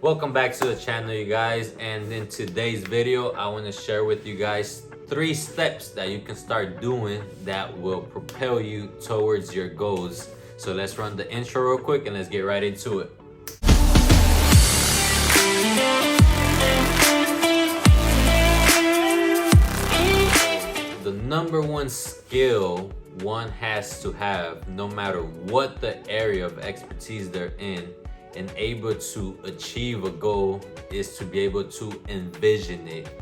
Welcome back to the channel, you guys, and in today's video I want to share with you guys 3 steps that you can start doing that will propel you towards your goals. So let's run the intro real quick and let's get right into it. The number one skill one has to have, no matter what the area of expertise they're in, and able to achieve a goal, is to be able to envision it.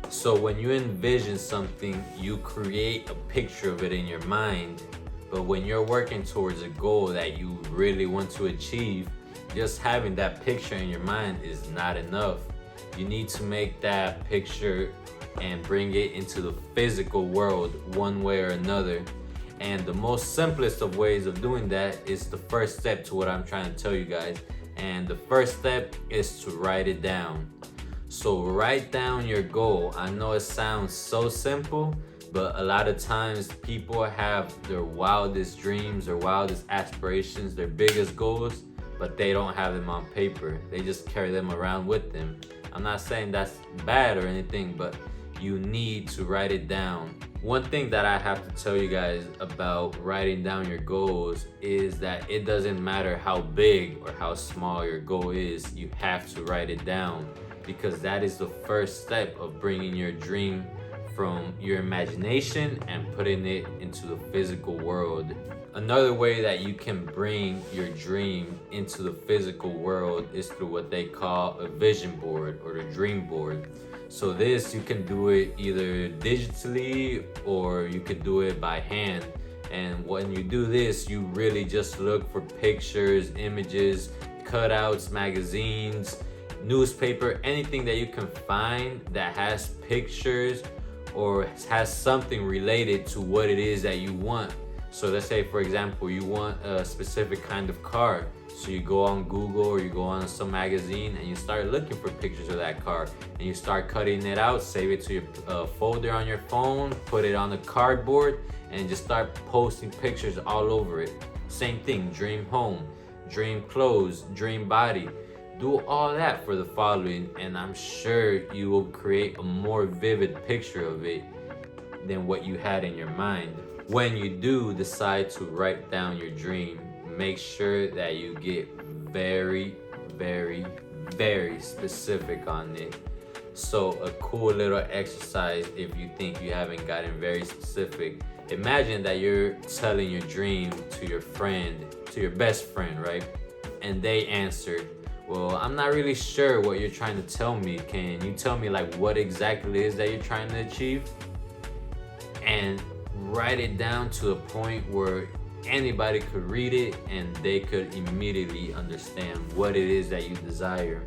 So when you envision something, you create a picture of it in your mind. But when you're working towards a goal that you really want to achieve, just having that picture in your mind is not enough. You need to make that picture and bring it into the physical world one way or another. And the most simplest of ways of doing that is the first step to what I'm trying to tell you guys. And the first step is to write it down. So write down your goal. I know it sounds so simple, but a lot of times people have their wildest dreams, their wildest aspirations, their biggest goals, but they don't have them on paper. They just carry them around with them. I'm not saying that's bad or anything, but you need to write it down. One thing that I have to tell you guys about writing down your goals is that it doesn't matter how big or how small your goal is, you have to write it down, because that is the first step of bringing your dream from your imagination and putting it into the physical world. Another way that you can bring your dream into the physical world is through what they call a vision board or the dream board. So this, you can do it either digitally or you could do it by hand. And when you do this, you really just look for pictures, images, cutouts, magazines, newspaper, anything that you can find that has pictures or has something related to what it is that you want. So let's say, for example, you want a specific kind of car. So you go on Google or you go on some magazine and you start looking for pictures of that car, and you start cutting it out, save it to your folder on your phone, put it on a cardboard, and just start posting pictures all over it. Same thing, dream home, dream clothes, dream body. Do all that for the following, and I'm sure you will create a more vivid picture of it than what you had in your mind. When you do decide to write down your dream, make sure that you get very, very, very specific on it. So a cool little exercise, if you think you haven't gotten very specific, imagine that you're telling your dream to your friend, to your best friend, right? And they answered, well, I'm not really sure what you're trying to tell me. Can you tell me like what exactly it is that you're trying to achieve? And write it down to a point where anybody could read it and they could immediately understand what it is that you desire.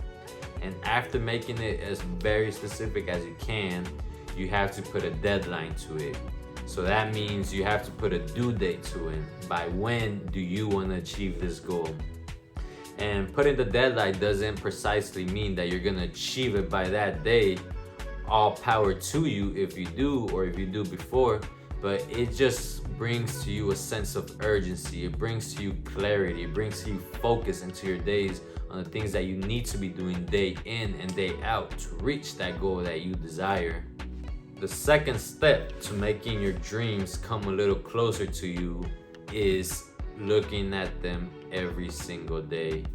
And after making it as very specific as you can, you have to put a deadline to it. So that means you have to put a due date to it. By when do you want to achieve this goal? And putting the deadline doesn't precisely mean that you're going to achieve it by that day. All power to you if you do, or if you do before. But it just brings to you a sense of urgency. It brings to you clarity. It brings to you focus into your days on the things that you need to be doing day in and day out to reach that goal that you desire. The second step to making your dreams come a little closer to you is looking at them every single day.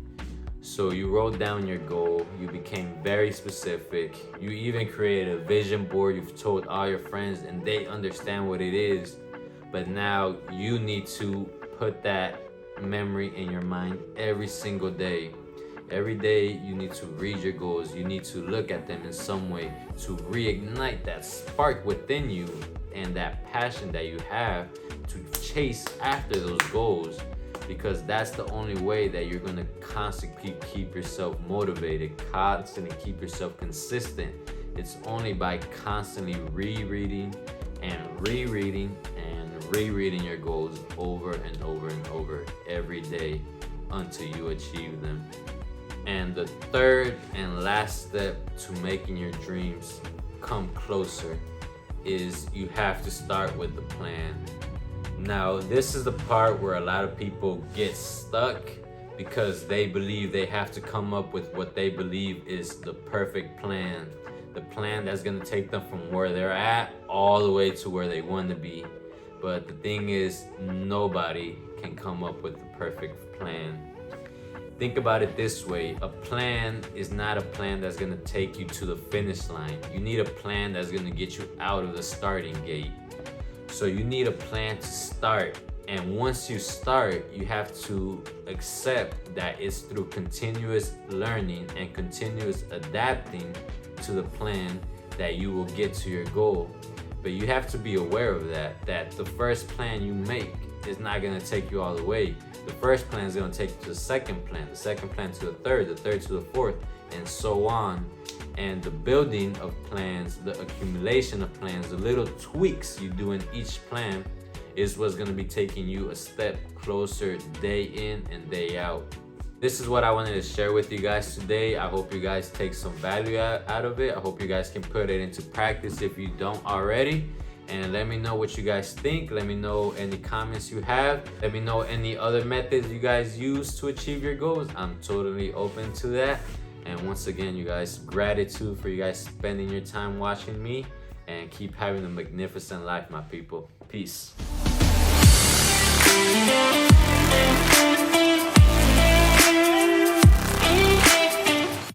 So you wrote down your goal, you became very specific, you even created a vision board, you've told all your friends and they understand what it is. But now you need to put that memory in your mind every single day. Every day you need to read your goals, you need to look at them in some way to reignite that spark within you and that passion that you have to chase after those goals. Because that's the only way that you're going to constantly keep yourself motivated, constantly keep yourself consistent. It's only by constantly rereading and rereading and rereading your goals over and over and over every day until you achieve them. And the third and last step to making your dreams come closer is you have to start with the plan. Now, this is the part where a lot of people get stuck because they believe they have to come up with what they believe is the perfect plan. The plan that's gonna take them from where they're at all the way to where they want to be. But the thing is, nobody can come up with the perfect plan. Think about it this way. A plan is not a plan that's gonna take you to the finish line. You need a plan that's gonna get you out of the starting gate. So you need a plan to start. And once you start, you have to accept that it's through continuous learning and continuous adapting to the plan that you will get to your goal. But you have to be aware of that the first plan you make is not gonna take you all the way. The first plan is gonna take you to the second plan to the third to the fourth, and so on. And the building of plans, the accumulation of plans, the little tweaks you do in each plan is what's gonna be taking you a step closer day in and day out. This is what I wanted to share with you guys today. I hope you guys take some value out of it. I hope you guys can put it into practice if you don't already. And let me know what you guys think. Let me know any comments you have. Let me know any other methods you guys use to achieve your goals. I'm totally open to that. And once again, you guys, gratitude for you guys spending your time watching me, and keep having a magnificent life, my people. Peace.